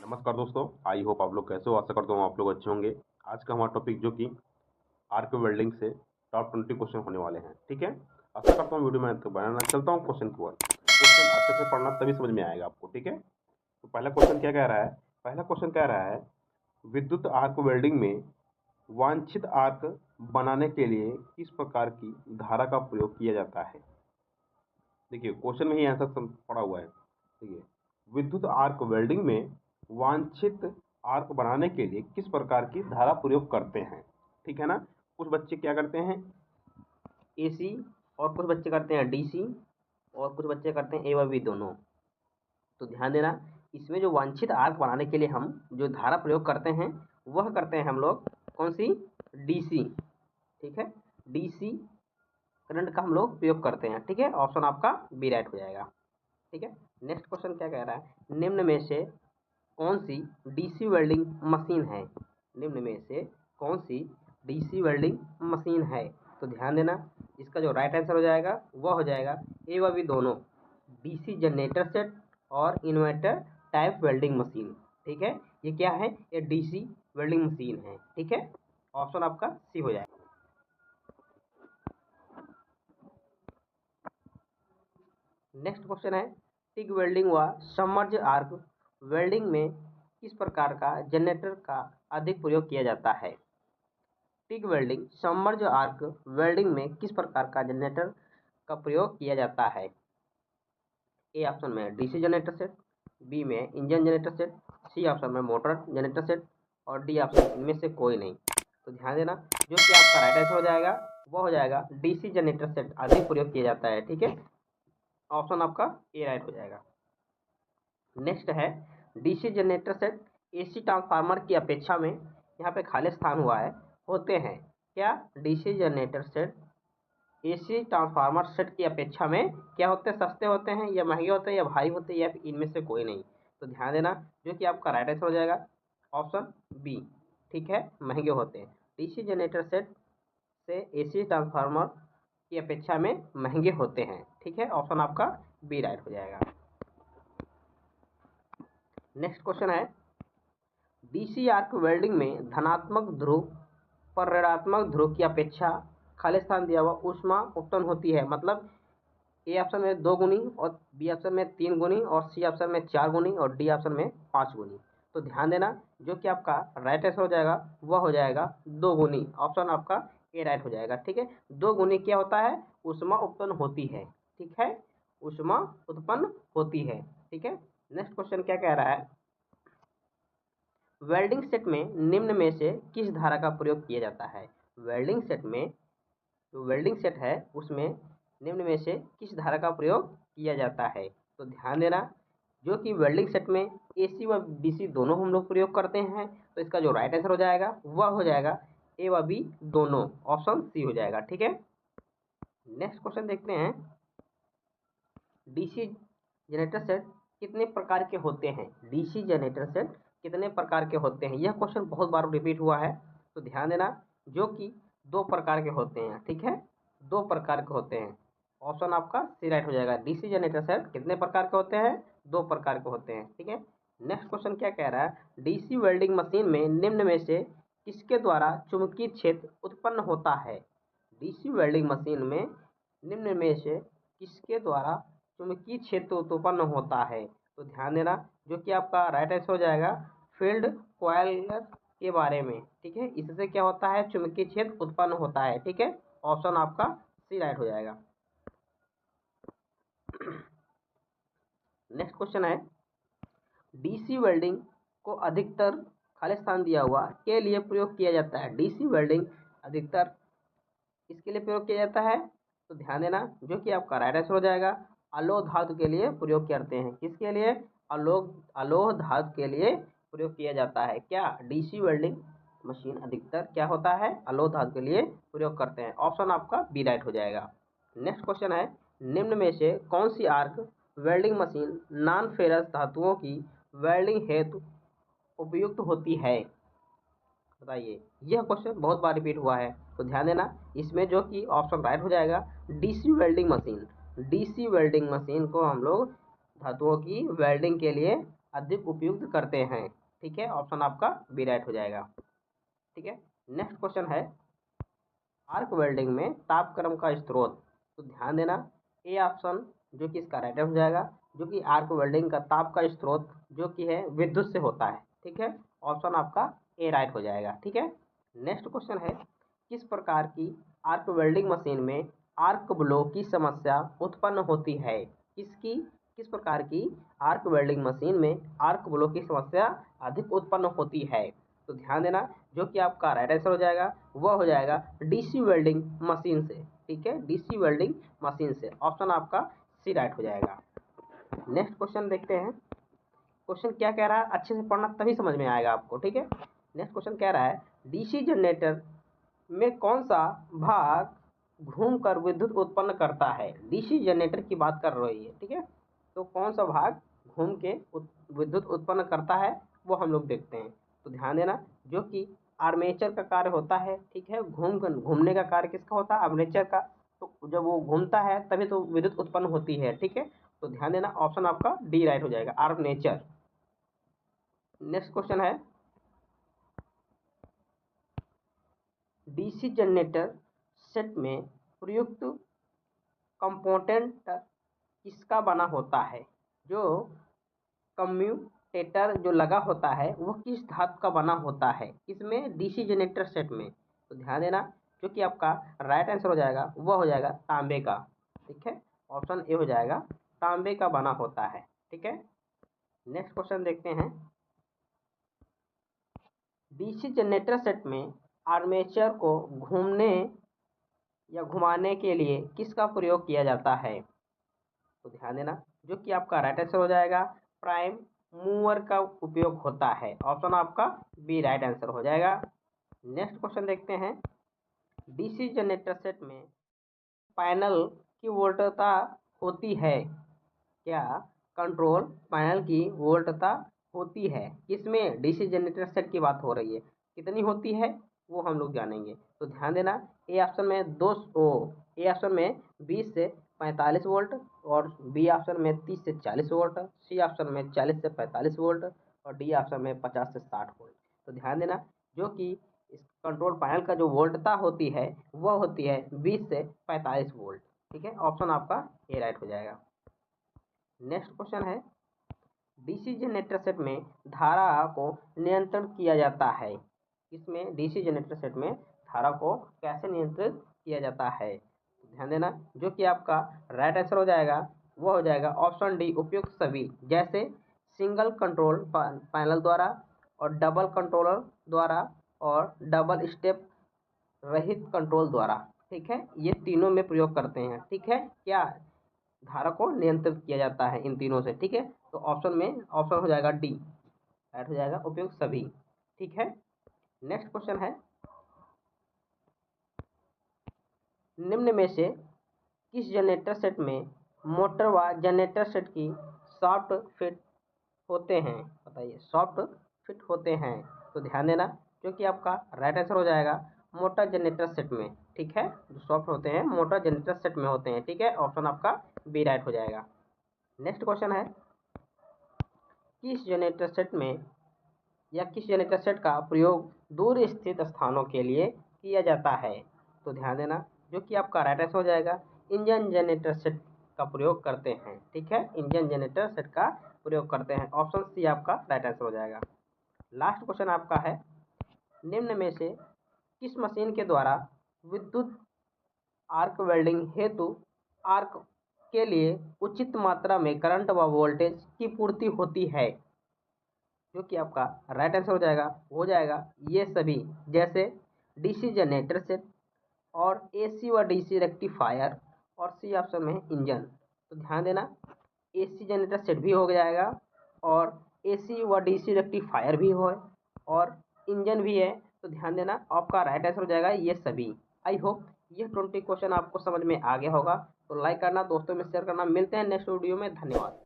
नमस्कार दोस्तों, I hope आप लोग कैसे हो। आशा करता हूँ आप लोग अच्छे होंगे। आज का हमारा टॉपिक जो कि आर्क वेल्डिंग से टॉप 20 क्वेश्चन होने वाले हैं। ठीक है, आशा करता हूँ वीडियो में तो बनाना चलता हूँ क्वेश्चन की ओर। क्वेश्चन अच्छे से पढ़ना तभी समझ में आएगा आपको। ठीक है, तो पहला क्वेश्चन क्या कह रहा है। पहला क्वेश्चन कह रहा है, विद्युत आर्क वेल्डिंग में वांछित आर्क बनाने के लिए किस प्रकार की धारा का प्रयोग किया जाता है। देखिए क्वेश्चन में ही आंसर पड़ा हुआ है। देखिए, विद्युत आर्क वेल्डिंग में वांछित आर्क बनाने के लिए किस प्रकार की धारा प्रयोग करते हैं। ठीक है ना। कुछ बच्चे क्या करते हैं, एसी, और कुछ बच्चे करते हैं डीसी, और कुछ बच्चे करते हैं ए व बी दोनों। तो ध्यान देना, इसमें जो वांछित आर्क बनाने के लिए हम जो धारा प्रयोग करते हैं वह करते हैं हम लोग कौन सी, डीसी। ठीक है, डीसी करंट का हम लोग प्रयोग करते हैं। ठीक है, ऑप्शन आपका बी राइट हो जाएगा। ठीक है, नेक्स्ट क्वेश्चन क्या कह रहा है, निम्न में से कौन सी डीसी वेल्डिंग मशीन है। निम्न में से कौन सी डीसी वेल्डिंग मशीन है। तो ध्यान देना, इसका जो राइट आंसर हो जाएगा वह हो जाएगा ए व बी दोनों, डीसी जनरेटर सेट और इन्वर्टर टाइप वेल्डिंग मशीन। ठीक है, ये क्या है, ये डीसी वेल्डिंग मशीन है। ठीक है, ऑप्शन आपका सी हो जाएगा। नेक्स्ट क्वेश्चन है, टिग वेल्डिंग व सबमर्ज आर्क वेल्डिंग में किस प्रकार का जनरेटर का अधिक प्रयोग किया जाता है। TIG welding submerge arc welding में किस प्रकार का जनरेटर का प्रयोग किया जाता है। ए ऑप्शन में डीसी जनरेटर सेट, बी में engine generator set, C option में मोटर जनरेटर सेट, और डी ऑप्शन इनमें से कोई नहीं। तो ध्यान देना, जो कि आपका राइट आंसर हो जाएगा वो हो जाएगा डीसी जनरेटर सेट अधिक प्रयोग किया जाता है। ठीक है, ऑप्शन आपका ए राइट हो जाएगा। नेक्स्ट है, DC generator set AC transformer की अपेक्षा में, यहाँ पे खाली स्थान हुआ है, होते हैं क्या। DC generator set AC transformer set की अपेक्षा में क्या होते हैं, सस्ते होते हैं या महंगे होते हैं या भारी होते हैं या फिर इनमें से कोई नहीं। तो ध्यान देना, जो कि आपका राइट आंसर हो जाएगा ऑप्शन बी। ठीक है, महंगे होते हैं। डीसी जनरेटर सेट से एसी ट्रांसफार्मर की अपेक्षा में महंगे होते हैं। ठीक है, ऑप्शन आपका बी राइट हो जाएगा। नेक्स्ट क्वेश्चन है, डीसी आर्क वेल्डिंग में धनात्मक ध्रुव पर ऋणात्मक ध्रुव की अपेक्षा खाली स्थान दिया हुआ ऊष्मा उत्पन्न होती है। मतलब ए ऑप्शन में 2 गुनी, और बी ऑप्शन में 3 गुनी, और सी ऑप्शन में 4 गुनी, और डी ऑप्शन में 5 गुनी। तो ध्यान देना, जो कि आपका राइट आंसर हो जाएगा वह हो जाएगा 2 गुनी। ऑप्शन आपका ए राइट हो जाएगा। ठीक है, 2 गुनी क्या होता है, ऊष्मा उत्पन्न होती है। ठीक है, ऊष्मा उत्पन्न होती है। ठीक है, नेक्स्ट क्वेश्चन क्या कह रहा है, वेल्डिंग सेट में निम्न में से किस धारा का प्रयोग किया जाता है। वेल्डिंग सेट में, जो वेल्डिंग सेट है उसमें निम्न में से किस धारा का प्रयोग किया जाता है। तो ध्यान देना, जो कि वेल्डिंग सेट में एसी व डीसी दोनों हम लोग प्रयोग करते हैं। तो इसका जो राइट आंसर हो जाएगा वह हो जाएगा ए व बी दोनों, ऑप्शन सी हो जाएगा। ठीक है, नेक्स्ट क्वेश्चन देखते हैं, डीसी जनरेटर सेट कितने प्रकार के होते हैं। डीसी जनरेटर सेट कितने प्रकार के होते हैं, यह क्वेश्चन बहुत बार रिपीट हुआ है। तो ध्यान देना, जो कि 2 प्रकार के होते हैं। ठीक है, 2 प्रकार के होते हैं। ऑप्शन आपका सी राइट हो जाएगा। डीसी जनरेटर सेट कितने प्रकार के होते हैं, 2 प्रकार के होते हैं। ठीक है, नेक्स्ट क्वेश्चन क्या कह रहा है, डीसी वेल्डिंग मशीन में निम्न में से किसके द्वारा चुंबकीय क्षेत्र उत्पन्न होता है। डीसी वेल्डिंग मशीन में निम्न में से किसके द्वारा चुंबकीय क्षेत्र उत्पन्न होता है। तो ध्यान देना, जो कि आपका राइट आंसर हो जाएगा फील्ड कॉइल के बारे में। ठीक है, इससे क्या होता है, चुंबकीय क्षेत्र उत्पन्न होता है। ठीक है, ऑप्शन आपका सी राइट हो जाएगा। नेक्स्ट क्वेश्चन है, डीसी वेल्डिंग को अधिकतर खाली स्थान दिया हुआ के लिए प्रयोग किया जाता है। डीसी वेल्डिंग अधिकतर इसके लिए प्रयोग किया जाता है। तो ध्यान देना, जो कि आपका राइट आंसर हो जाएगा अलोह धातु के लिए प्रयोग करते हैं। किसके लिए, अलोह धातु के लिए प्रयोग किया जाता है। क्या, डीसी वेल्डिंग मशीन अधिकतर क्या होता है, अलोह धातु के लिए प्रयोग करते हैं। ऑप्शन आपका बी राइट हो जाएगा। नेक्स्ट क्वेश्चन है, निम्न में से कौन सी arc welding machine non ferrous धातुओं की वेल्डिंग हेतु उपयुक्त होती है। बताइए, यह क्वेश्चन बहुत बार रिपीट हुआ है। तो ध्यान देना, इसमें जो कि ऑप्शन राइट हो जाएगा DC welding machine. DC welding machine को हम लोग धातुओं की वेल्डिंग के लिए अधिक उपयुक्त करते हैं। ठीक है, ऑप्शन आपका बी राइट हो जाएगा। ठीक है, नेक्स्ट क्वेश्चन है आर्क वेल्डिंग में तापक्रम का स्रोत। तो ध्यान देना, ए ऑप्शन जो कि इसका राइट हो जाएगा, जो कि आर्क वेल्डिंग का ताप का स्रोत जो कि है विद्युत से होता है। ठीक है, ऑप्शन आपका ए राइट हो जाएगा। ठीक है, नेक्स्ट क्वेश्चन है किस प्रकार की आर्क वेल्डिंग मशीन में आर्क ब्लो की समस्या उत्पन्न होती है। किस प्रकार की आर्क वेल्डिंग मशीन में आर्क ब्लो की समस्या अधिक उत्पन्न होती है। तो ध्यान देना, जो कि आपका राइट आंसर हो जाएगा वह हो जाएगा डीसी वेल्डिंग मशीन से। ठीक है, डीसी वेल्डिंग मशीन से, ऑप्शन आपका सी राइट हो जाएगा। नेक्स्ट क्वेश्चन देखते हैं, क्वेश्चन क्या कह रहा है, अच्छे से पढ़ना तभी समझ में आएगा आपको। ठीक है, नेक्स्ट क्वेश्चन कह रहा है डीसी जनरेटर में कौन सा भाग घूमकर विद्युत उत्पन्न करता है। डीसी जनरेटर की बात कर रही है। ठीक है, तो कौन सा भाग घूम के विद्युत उत्पन्न करता है वो हम लोग देखते हैं। तो ध्यान देना, जो कि आर्मेचर का कार्य होता है। ठीक है, घूमने का कार्य किसका होता है, आर्मेचर का। तो जब वो घूमता है तभी तो विद्युत उत्पन्न होती है। ठीक है, तो ध्यान देना, ऑप्शन आपका डी राइट हो जाएगा, आर्मेचर। नेक्स्ट क्वेश्चन है डीसी जनरेटर सेट में प्रयुक्त कंपोनेंट किसका बना होता है। जो कम्यूटेटर जो लगा होता है वो किस धातु का बना होता है इसमें डीसी जनरेटर सेट में। तो ध्यान देना, जो कि आपका राइट आंसर हो जाएगा वह हो जाएगा तांबे का। ठीक है, ऑप्शन ए हो जाएगा, तांबे का बना होता है। ठीक है, नेक्स्ट क्वेश्चन देखते हैं डीसी जनरेटर सेट में आर्मेचर को घूमने या घुमाने के लिए किसका प्रयोग किया जाता है। तो ध्यान देना, जो कि आपका राइट आंसर हो जाएगा प्राइम मूवर का उपयोग होता है। ऑप्शन आपका बी राइट आंसर हो जाएगा। नेक्स्ट क्वेश्चन देखते हैं डीसी जनरेटर सेट में पैनल की वोल्टता होती है क्या। कंट्रोल पैनल की वोल्टता होती है किसमें, डीसी जनरेटर सेट की बात हो रही है, कितनी होती है वो हम लोग जानेंगे। तो ध्यान देना, ए ऑप्शन में ए ऑप्शन में 20 से 45 वोल्ट, और बी ऑप्शन में 30 से 40 वोल्ट, सी ऑप्शन में 40 से 45 वोल्ट, और डी ऑप्शन में 50 से 60 वोल्ट। तो ध्यान देना, जो कि इस कंट्रोल पैनल का जो वोल्टता होती है वह होती है 20 से 45 वोल्ट। ठीक है, ऑप्शन आपका ए राइट हो जाएगा। नेक्स्ट क्वेश्चन है डीसी जनरेटर सेट में धारा को नियंत्रण किया जाता है। इसमें डीसी जनरेटर सेट में धारा को कैसे नियंत्रित किया जाता है। ध्यान देना, जो कि आपका राइट आंसर हो जाएगा वो हो जाएगा ऑप्शन डी, उपयुक्त सभी, जैसे सिंगल कंट्रोल पैनल द्वारा और डबल कंट्रोलर द्वारा और डबल स्टेप रहित कंट्रोल द्वारा। ठीक है, ये तीनों में प्रयोग करते हैं। ठीक है, क्या धारा को नियंत्रित किया जाता है इन तीनों से। ठीक है, तो ऑप्शन हो जाएगा डी राइट हो जाएगा, उपयुक्त सभी। ठीक है, नेक्स्ट क्वेश्चन है निम्न में से किस जनरेटर सेट में मोटर व जनरेटर सेट की सॉफ्ट फिट होते हैं। बताइए, सॉफ्ट फिट होते हैं। तो ध्यान देना, जो कि आपका राइट आंसर हो जाएगा मोटर जनरेटर सेट में। ठीक है, जो सॉफ्ट होते हैं मोटर जनरेटर सेट में होते हैं। ठीक है, ऑप्शन आपका बी राइट हो जाएगा। नेक्स्ट क्वेश्चन है किस जनरेटर सेट में या किस जनरेटर सेट का प्रयोग दूर स्थित स्थानों के लिए किया जाता है। तो ध्यान देना, जो कि आपका राइट आंसर हो जाएगा इंजन जनरेटर सेट का प्रयोग करते हैं। ठीक है, इंजन जनरेटर सेट का प्रयोग करते हैं, ऑप्शन सी आपका राइट आंसर हो जाएगा। लास्ट क्वेश्चन आपका है निम्न में से किस मशीन के द्वारा विद्युत आर्क वेल्डिंग हेतु आर्क के लिए उचित मात्रा में करंट व वोल्टेज की पूर्ति होती है। जो कि आपका राइट आंसर हो जाएगा ये सभी, जैसे डीसी जनरेटर सेट और एसी व डीसी रेक्टिफायर, और सी ऑप्शन में इंजन। तो ध्यान देना, एसी जनरेटर सेट भी हो जाएगा और एसी व डीसी रेक्टिफायर भी हो और इंजन भी है। तो ध्यान देना, आपका राइट आंसर हो जाएगा ये सभी। आई होप ये 20 क्वेश्चन आपको समझ में आ गया होगा। तो लाइक करना, दोस्तों में शेयर करना। मिलते हैं नेक्स्ट वीडियो में, धन्यवाद।